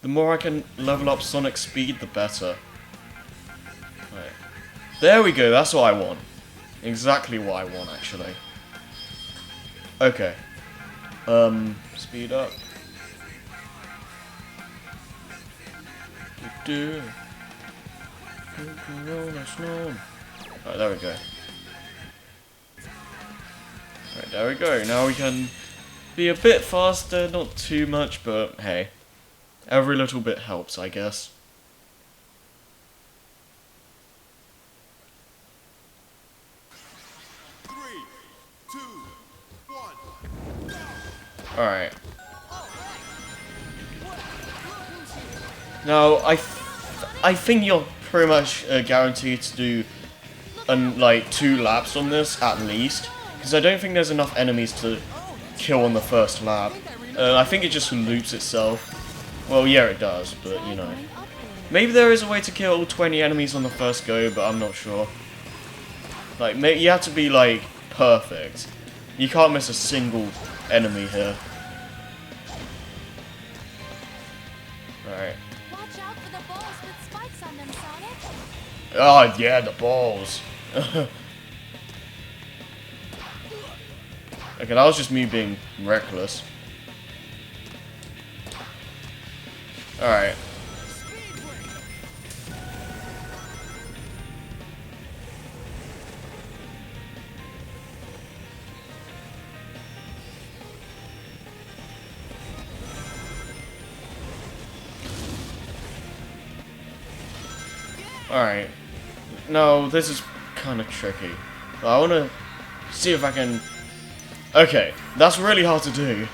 The more I can level up Sonic's speed, the better. Right. There we go, that's what I want. Exactly what I want, actually. Okay. Speed up. Right, there we go. Right, there we go. Now we can be a bit faster, not too much, but hey. Every little bit helps, I guess. Alright. Now, I think you're pretty much guaranteed to do like 2 laps on this, at least. Because I don't think there's enough enemies to kill on the first lap. I think it just loops itself. Well, yeah, it does, but, you know. Maybe there is a way to kill 20 enemies on the first go, but I'm not sure. Like, you have to be, like, perfect. You can't miss a single enemy here. Alright. Watch out for the balls with spikes on them, Sonic. Oh, yeah, the balls. Okay, that was just me being reckless. Alright. Alright. No, this is kind of tricky. I want to see if I can... Okay, that's really hard to do.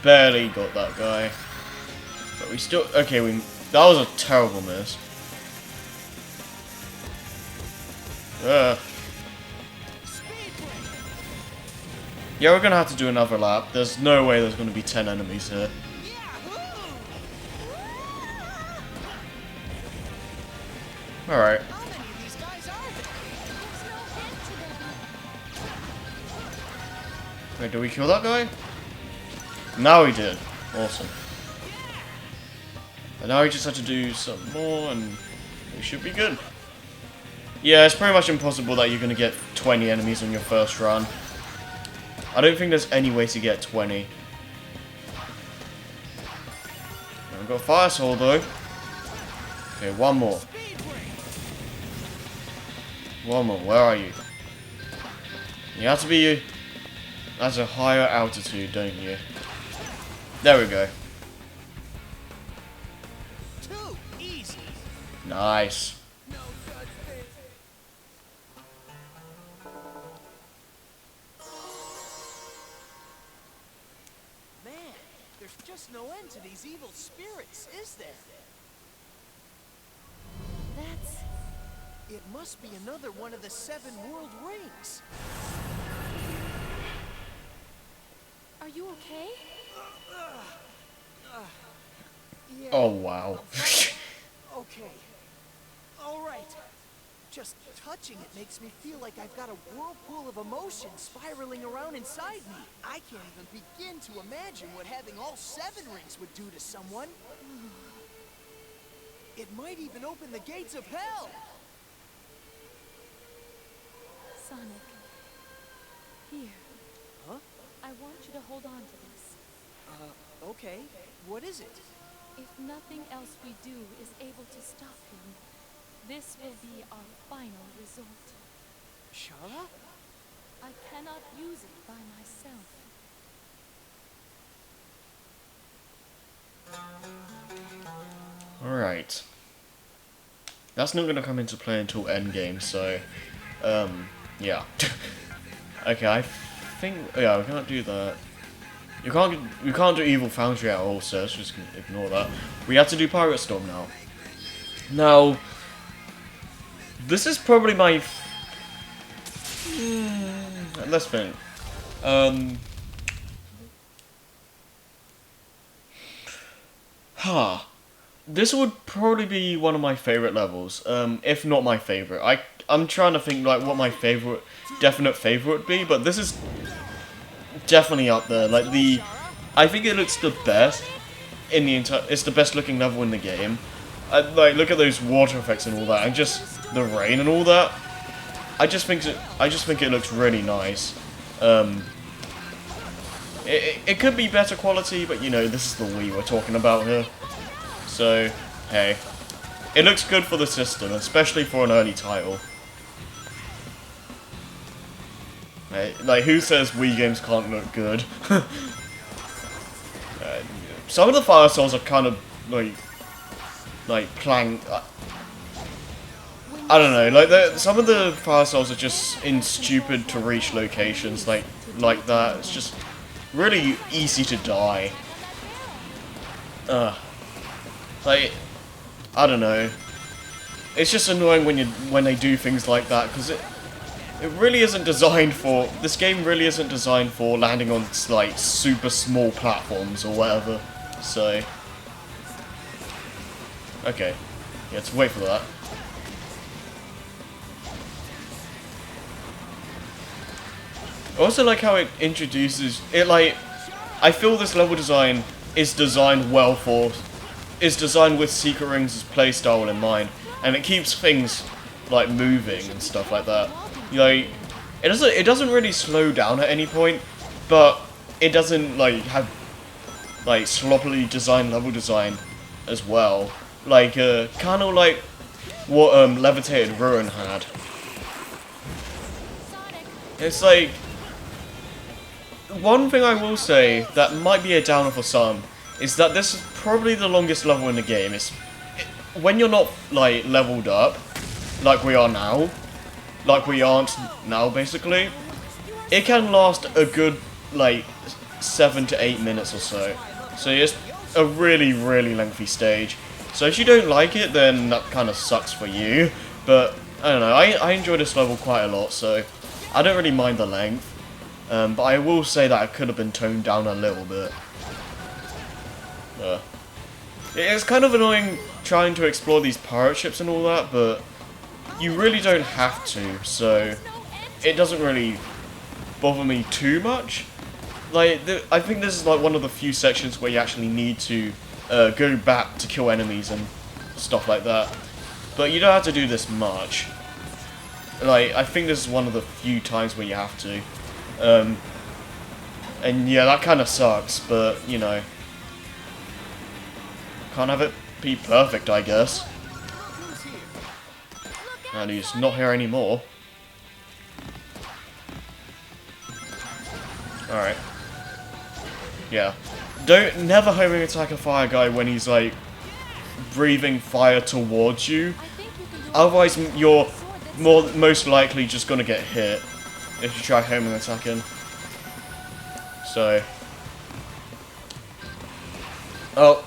Barely got that guy. But we still... Okay, that was a terrible miss. Yeah, we're gonna have to do another lap. There's no way there's gonna be 10 enemies here. Alright. Wait, did we kill that guy? Now we did. Awesome. And now we just have to do some more and we should be good. Yeah, it's pretty much impossible that you're going to get 20 enemies on your first run. I don't think there's any way to get 20. I've got Fire Soul though. Okay, one more. One more, where are you? You have to be at a higher altitude, don't you? There we go. Too easy. Nice. Man, there's just no end to these evil spirits, is there? That's... It must be another one of the 7 world rings. Are you okay? Yeah. Oh, wow. Okay. All right. Just touching it makes me feel like I've got a whirlpool of emotion spiraling around inside me. I can't even begin to imagine what having all 7 rings would do to someone. It might even open the gates of hell. Sonic. Here. Huh? I want you to hold on to this. Okay. What is it? If nothing else we do is able to stop him, this will be our final resort. Shara? I cannot use it by myself. Alright. That's not going to come into play until endgame, so... yeah. Okay, I think... Yeah, we can't do that. We can't do Evil Foundry at all, so let's just ignore that. We have to do Pirate Storm now. Now... This is probably my... Let's think. This would probably be one of my favorite levels, if not my favorite. I'm trying to think like what my definite favorite would be, but this is definitely up there. Like the I think it looks the best in the entire. It's the best looking level in the game. Like, look at those water effects and all that, and just the rain and all that. I just think it looks really nice. It could be better quality, but you know, this is the Wii we're talking about here. So, hey, it looks good for the system, especially for an early title. Like, who says Wii games can't look good? Some of the Fire Souls are kind of like playing. I don't know. Like, some of the Fire Souls are just in stupid to reach locations like that. It's just really easy to die. Like, I don't know. It's just annoying when they do things like that, because it really isn't designed for. This game really isn't designed for landing on like super small platforms or whatever. So, okay, yeah, let's wait for that. I also like how it introduces it. Like, I feel this level design is designed well for. Is designed with Secret Rings' playstyle in mind, and it keeps things like moving and stuff like that. Like, it doesn't really slow down at any point, but it doesn't like have like sloppily designed level design as well. Like, kind of like what Levitated Ruin had. It's like, one thing I will say that might be a downer for some is that this is probably the longest level in the game. When you're not like leveled up, like we are now, like we aren't now basically, it can last a good like 7 to 8 minutes or so. So it's a really, really lengthy stage. So if you don't like it, then that kind of sucks for you. But I don't know, I enjoy this level quite a lot, so I don't really mind the length. But I will say that it could have been toned down a little bit. It's kind of annoying trying to explore these pirate ships and all that, but you really don't have to, so it doesn't really bother me too much. Like, I think this is like one of the few sections where you actually need to go back to kill enemies and stuff like that. But you don't have to do this much. Like, I think this is one of the few times where you have to. And yeah, that kind of sucks, but, you know, can't have it be perfect, I guess. And he's not here anymore. Alright. Yeah. Never homing attack a fire guy when he's, like, breathing fire towards you. Otherwise, you're most likely just gonna get hit if you try homing attacking. So. Oh.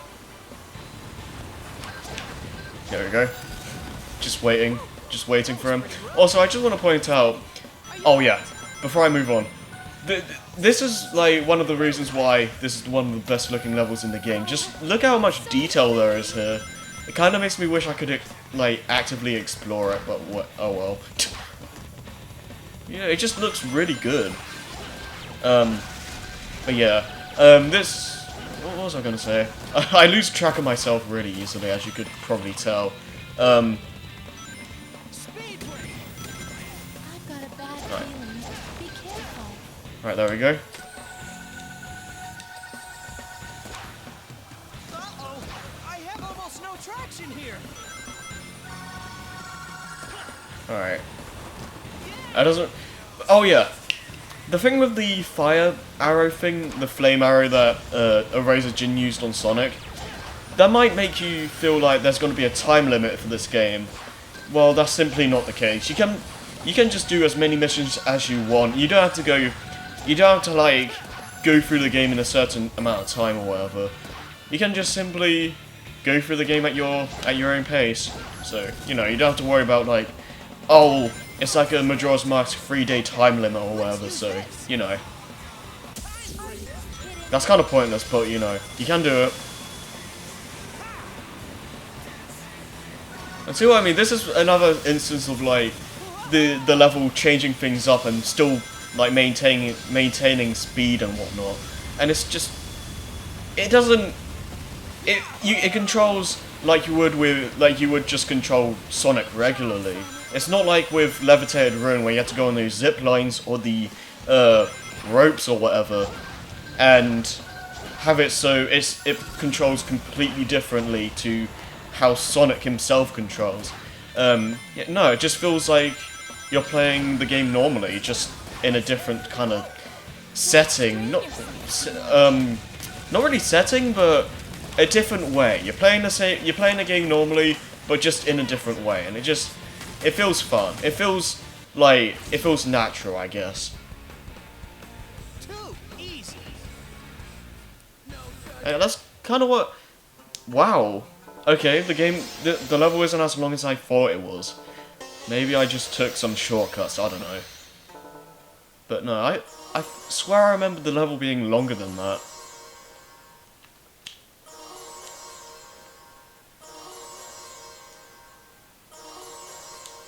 There we go. Just waiting for him. Also, I just want to point out. Oh yeah, before I move on, this is like one of the reasons why this is one of the best looking levels in the game. Just look how much detail there is here. It kind of makes me wish I could like actively explore it, but what? Oh well. Yeah, it just looks really good. But yeah, this. What was I gonna say? I lose track of myself really easily, as you could probably tell. I've got a bad feeling. Be careful. Right, there we go. Uh-oh! I have almost no traction here! Alright. That doesn't... Oh yeah. The thing with the fire arrow thing, the flame arrow that Eraser Jin used on Sonic, that might make you feel like there's going to be a time limit for this game. Well, that's simply not the case. You can just do as many missions as you want. You don't have to go... You don't have to, like, go through the game in a certain amount of time or whatever. You can just simply go through the game at your own pace. So, you know, you don't have to worry about, like, oh, it's like a Majora's Mask 3-day time limit or whatever, so, you know. That's kind of pointless, but, you know, you can do it. And see what I mean? This is another instance of, like, the level changing things up and still, like, maintaining speed and whatnot. And it's just it doesn't. It controls like you would just control Sonic regularly. It's not like with Levitated Ruin where you have to go on those zip lines or the ropes or whatever, and have it so it controls completely differently to how Sonic himself controls. Yeah, no, it just feels like you're playing the game normally, just in a different kind of setting. Not really setting, but a different way. You're playing the game normally, but just in a different way, and it feels fun. It feels natural, I guess. Too easy. And that's kind of what. Wow. Okay, the level isn't as long as I thought it was. Maybe I just took some shortcuts. I don't know. But no, I swear I remember the level being longer than that.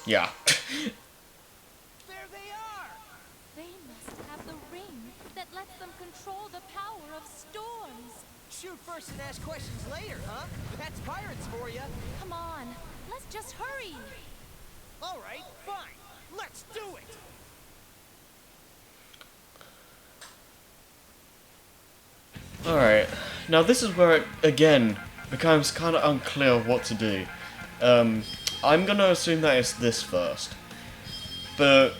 Yeah. There they are! They must have the ring that lets them control the power of storms. Shoot first and ask questions later, huh? That's pirates for you. Come on, let's just hurry. All right, fine. Let's do it. Alright, now this is where it, again, becomes kind of unclear what to do. I'm gonna assume that it's this first. But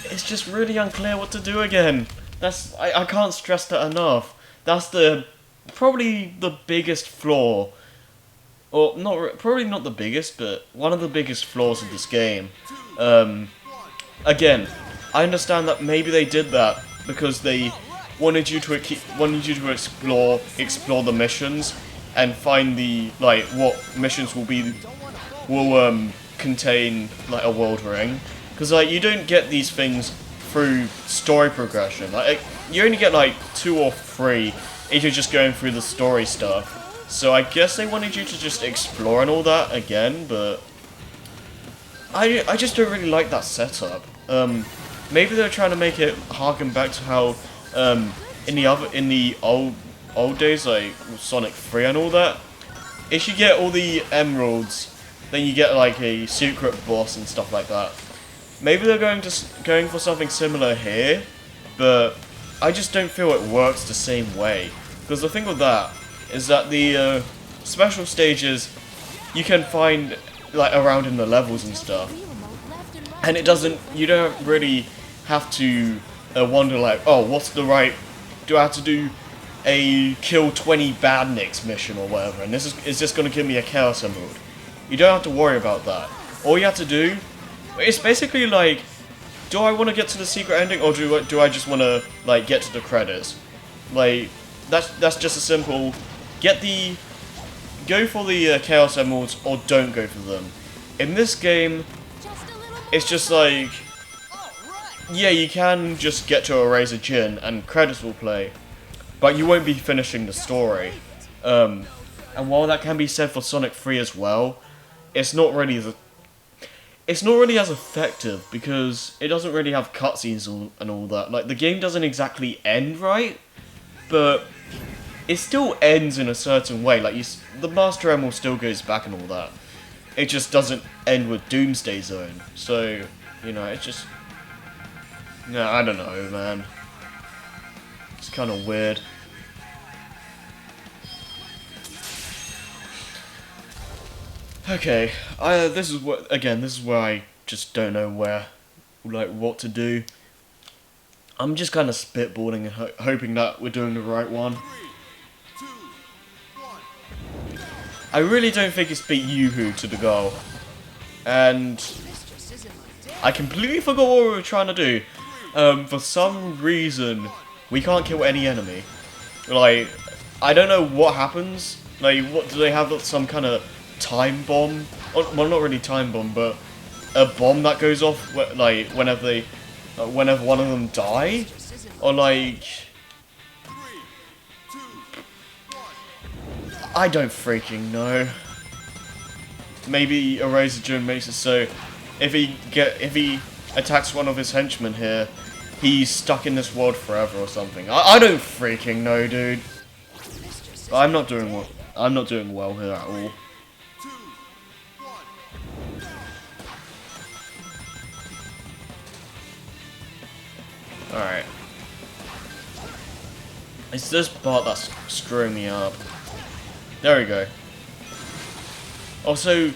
it's just really unclear what to do again. I can't stress that enough. That's probably the biggest flaw. Or, probably not the biggest, but one of the biggest flaws of this game. Again, I understand that maybe they did that because they wanted you to explore the missions and find what missions will contain a world ring, because you don't get these things through story progression. You only get 2 or 3 if you're just going through the story stuff. So I guess they wanted you to just explore and all that again, but I just don't really like that setup. Maybe they're trying to make it harken back to how in the old days, like Sonic 3 and all that, if you get all the emeralds, then you get a secret boss and stuff like that. Maybe they're going for something similar here, but I just don't feel it works the same way. Because the thing with that is that the special stages you can find around in the levels and stuff, and you don't really have to wonder oh, what's the right, do I have to do a kill 20 badniks mission or whatever, and is this going to give me a Chaos Emerald? You don't have to worry about that. All you have to do, it's basically do I want to get to the secret ending, or do I just want to get to the credits? That's just a simple go for the Chaos Emeralds or don't go for them. In this game, it's just yeah, you can just get to Erase a Djinn and credits will play, but you won't be finishing the story. And while that can be said for Sonic 3 as well, it's not really as effective because it doesn't really have cutscenes and all that. The game doesn't exactly end right, but it still ends in a certain way. The Master Emerald still goes back and all that. It just doesn't end with Doomsday Zone. So, it's just... No, I don't know, man. It's kind of weird. Okay, this is where I just don't know what to do. I'm just kind of spitballing and hoping that we're doing the right one. I really don't think it's beat Yoo-Hoo to the goal. And I completely forgot what we were trying to do. For some reason, we can't kill any enemy. I don't know what happens. What do they have? Some kind of time bomb? Well, not really time bomb, but a bomb that goes off whenever one of them die, or I don't freaking know. Maybe Erase a Djinn makes it so if he attacks one of his henchmen here, he's stuck in this world forever or something. I don't freaking know, dude. But I'm not doing well. I'm not doing well here at all. Alright. It's this part that's screwing me up. There we go. Also,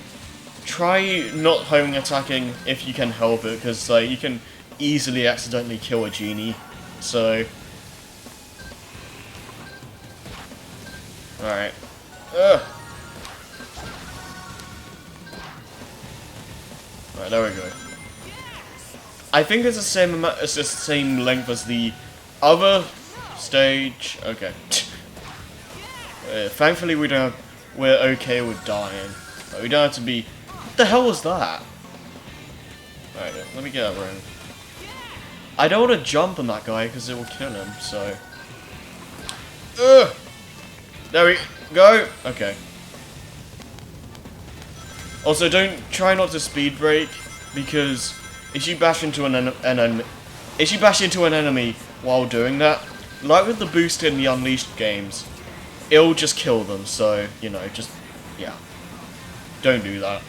try not homing attacking if you can help it, because you can easily accidentally kill a genie. So, alright. Alright, there we go. I think it's the same amount, it's the same length as the other stage. Okay. Thankfully, we're okay with dying. But we don't have to be. What the hell was that? Alright, let me get that ring. I don't want to jump on that guy because it will kill him. So. There we go. Okay. Also, try not to speed brake, because if you bash into an enemy while doing that, like with the boost in the Unleashed games, it'll just kill them. So, you know, just, yeah, don't do that.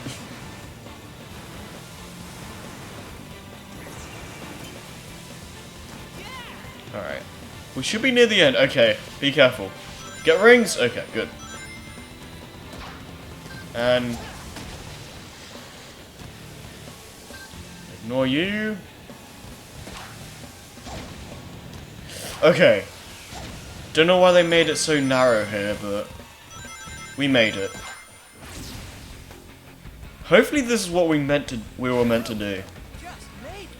Alright, we should be near the end. Okay, be careful. Get rings? Okay, good. And ignore you. Okay. Don't know why they made it so narrow here, but we made it. Hopefully this is what we were meant to do.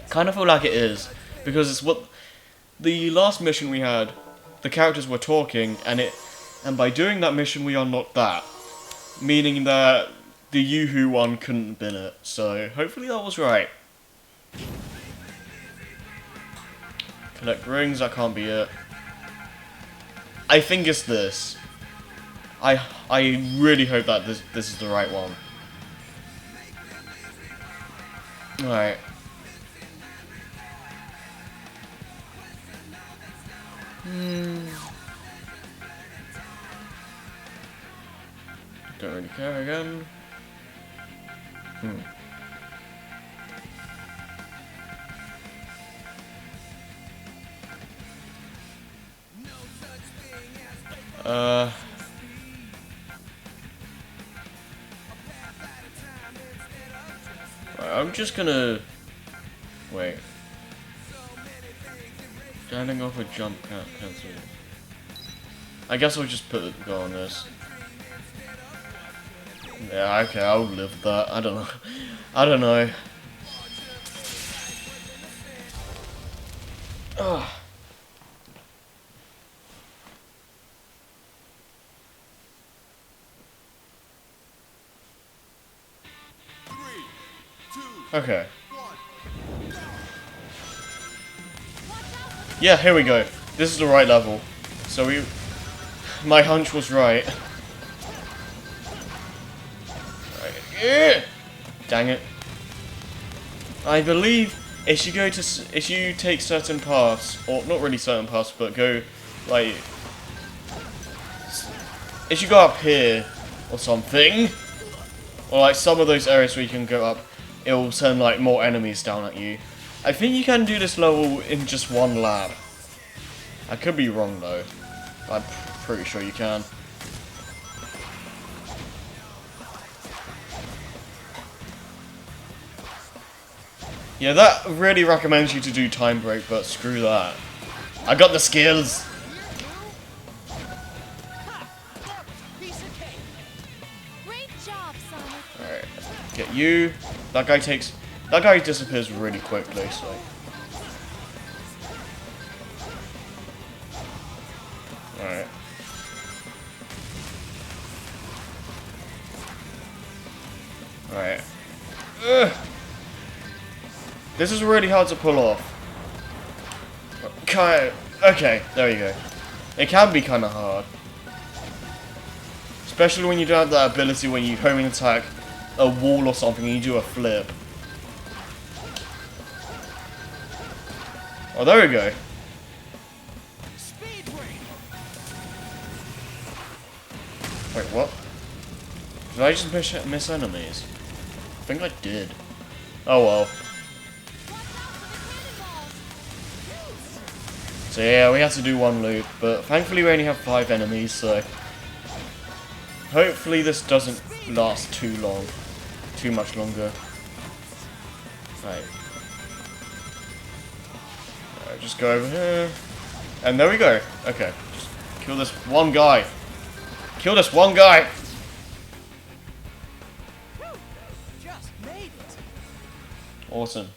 Kind of feel like it is, because it's what the last mission we had. The characters were talking, and by doing that mission we unlocked that, meaning that the Yoo-Hoo one couldn't have been it. So hopefully that was right. Collect rings, that can't be it. I think it's this. I really hope that this is the right one. Alright. Don't really care again. Right, I'm just gonna wait. Standing off a jump can't cancel. I guess I'll just go on this. Yeah, okay, I'll live with that. I don't know. I don't know. Ugh. Okay. Yeah, here we go. This is the right level. So my hunch was right. Dang it. I believe if you take certain paths, or not really certain paths, but go like if you go up here or something, or like some of those areas where you can go up, it will send like more enemies down at you. I think you can do this level in just one lap. I could be wrong though. I'm pretty sure you can. Yeah, that really recommends you to do time break, but screw that. I got the skills. Great job, Sonic. Alright, get you. That guy disappears really quickly, so. Alright. Alright. This is really hard to pull off. Okay, there you go. It can be kind of hard. Especially when you don't have that ability when you homing attack a wall or something and you do a flip. Oh, there we go. Wait, what? Did I just miss enemies? I think I did. Oh well. So yeah, we had to do one loop, but thankfully we only have 5 enemies, so hopefully this doesn't last too long. Too much longer. Right. Alright, just go over here. And there we go. Okay. Just kill this one guy. Kill this one guy! Just made it. Awesome.